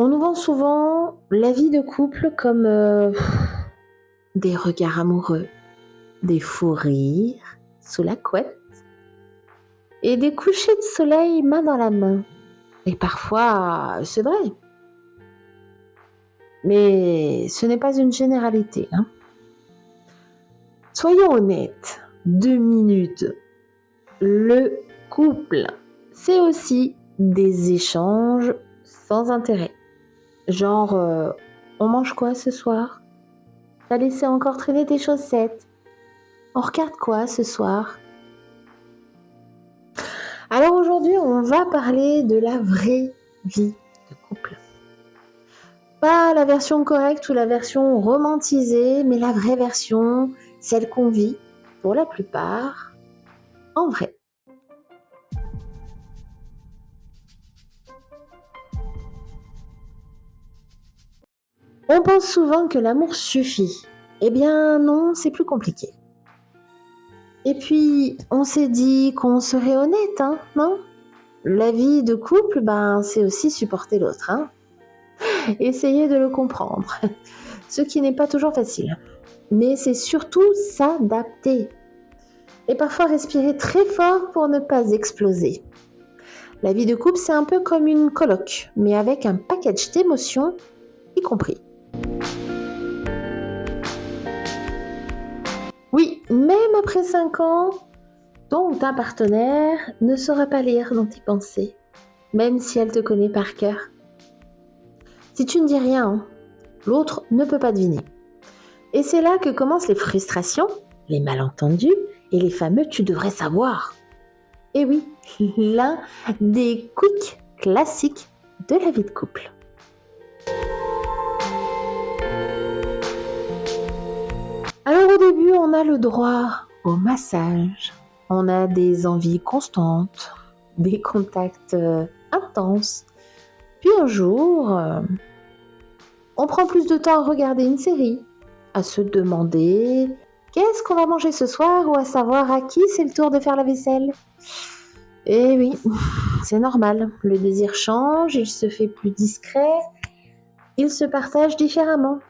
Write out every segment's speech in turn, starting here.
On nous vend souvent la vie de couple comme des regards amoureux, des fous rires sous la couette et des couchers de soleil main dans la main. Et parfois, c'est vrai, mais ce n'est pas une généralité, hein. Soyons honnêtes, 2 minutes. Le couple, c'est aussi des échanges sans intérêt. Genre, on mange quoi ce soir? T'as laissé encore traîner tes chaussettes? On regarde quoi ce soir? Alors aujourd'hui, on va parler de la vraie vie de couple. Pas la version correcte ou la version romantisée, mais la vraie version, celle qu'on vit, pour la plupart, en vrai. On pense souvent que l'amour suffit. Eh bien non, c'est plus compliqué. Et puis, on s'est dit qu'on serait honnête, hein, non? La vie de couple, c'est aussi supporter l'autre, hein. Essayer de le comprendre, ce qui n'est pas toujours facile. Mais c'est surtout s'adapter. Et parfois respirer très fort pour ne pas exploser. La vie de couple, c'est un peu comme une coloc, mais avec un package d'émotions y compris. Oui, même après 5 ans, ton ou ta partenaire ne saura pas lire dans tes pensées, même si elle te connaît par cœur. Si tu ne dis rien, l'autre ne peut pas deviner. Et c'est là que commencent les frustrations, les malentendus et les fameux « tu devrais savoir ». Et oui, l'un des quick classiques de la vie de couple. Alors au début, on a le droit au massage, on a des envies constantes, des contacts intenses. Puis un jour, on prend plus de temps à regarder une série, à se demander qu'est-ce qu'on va manger ce soir ou à savoir à qui c'est le tour de faire la vaisselle. Et oui, c'est normal, le désir change, il se fait plus discret, il se partage différemment.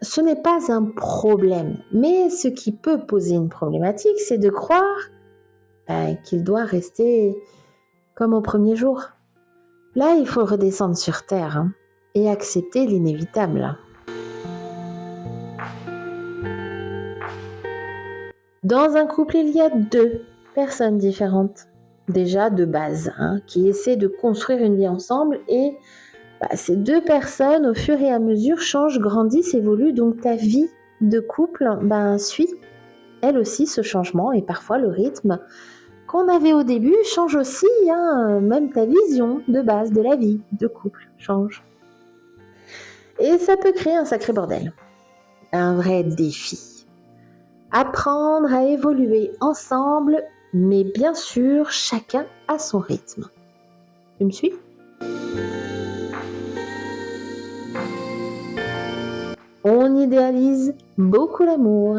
Ce n'est pas un problème, mais ce qui peut poser une problématique, c'est de croire qu'il doit rester comme au premier jour. Là, il faut redescendre sur terre, hein, et accepter l'inévitable. Dans un couple, il y a 2 personnes différentes, déjà de base, hein, qui essaient de construire une vie ensemble et ces 2 personnes, au fur et à mesure, changent, grandissent, évoluent, donc ta vie de couple suit elle aussi ce changement et parfois le rythme qu'on avait au début change aussi, hein, même ta vision de base de la vie de couple change. Et ça peut créer un sacré bordel, un vrai défi. Apprendre à évoluer ensemble, mais bien sûr, chacun à son rythme. Tu me suis ? On idéalise beaucoup l'amour,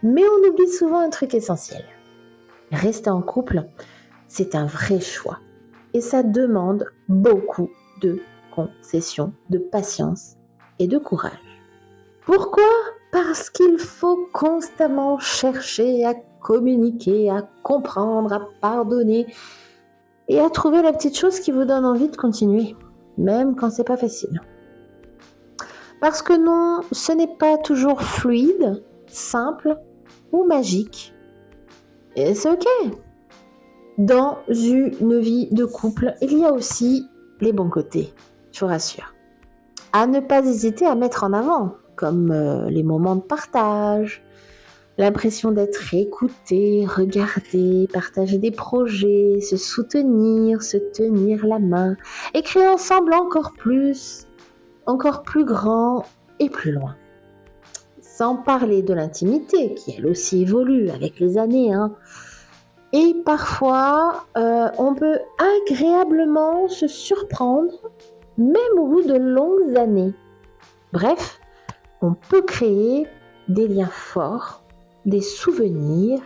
mais on oublie souvent un truc essentiel. Rester en couple, c'est un vrai choix. Et ça demande beaucoup de concessions, de patience et de courage. Pourquoi ? Parce qu'il faut constamment chercher à communiquer, à comprendre, à pardonner et à trouver la petite chose qui vous donne envie de continuer, même quand c'est pas facile. Parce que non, ce n'est pas toujours fluide, simple ou magique. Et c'est ok. Dans une vie de couple, il y a aussi les bons côtés, je vous rassure. À ne pas hésiter à mettre en avant, comme les moments de partage, l'impression d'être écouté, regardé, partager des projets, se soutenir, se tenir la main et créer ensemble encore plus grand et plus loin. Sans parler de l'intimité qui elle aussi évolue avec les années, hein. Et parfois, on peut agréablement se surprendre, même au bout de longues années. Bref, on peut créer des liens forts, des souvenirs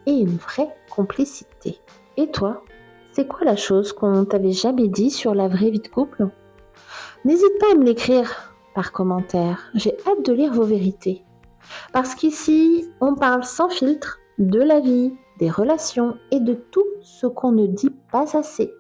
et une vraie complicité. Et toi, c'est quoi la chose qu'on t'avait jamais dit sur la vraie vie de couple ? N'hésite pas à me l'écrire par commentaire. J'ai hâte de lire vos vérités. Parce qu'ici, on parle sans filtre de la vie, des relations et de tout ce qu'on ne dit pas assez.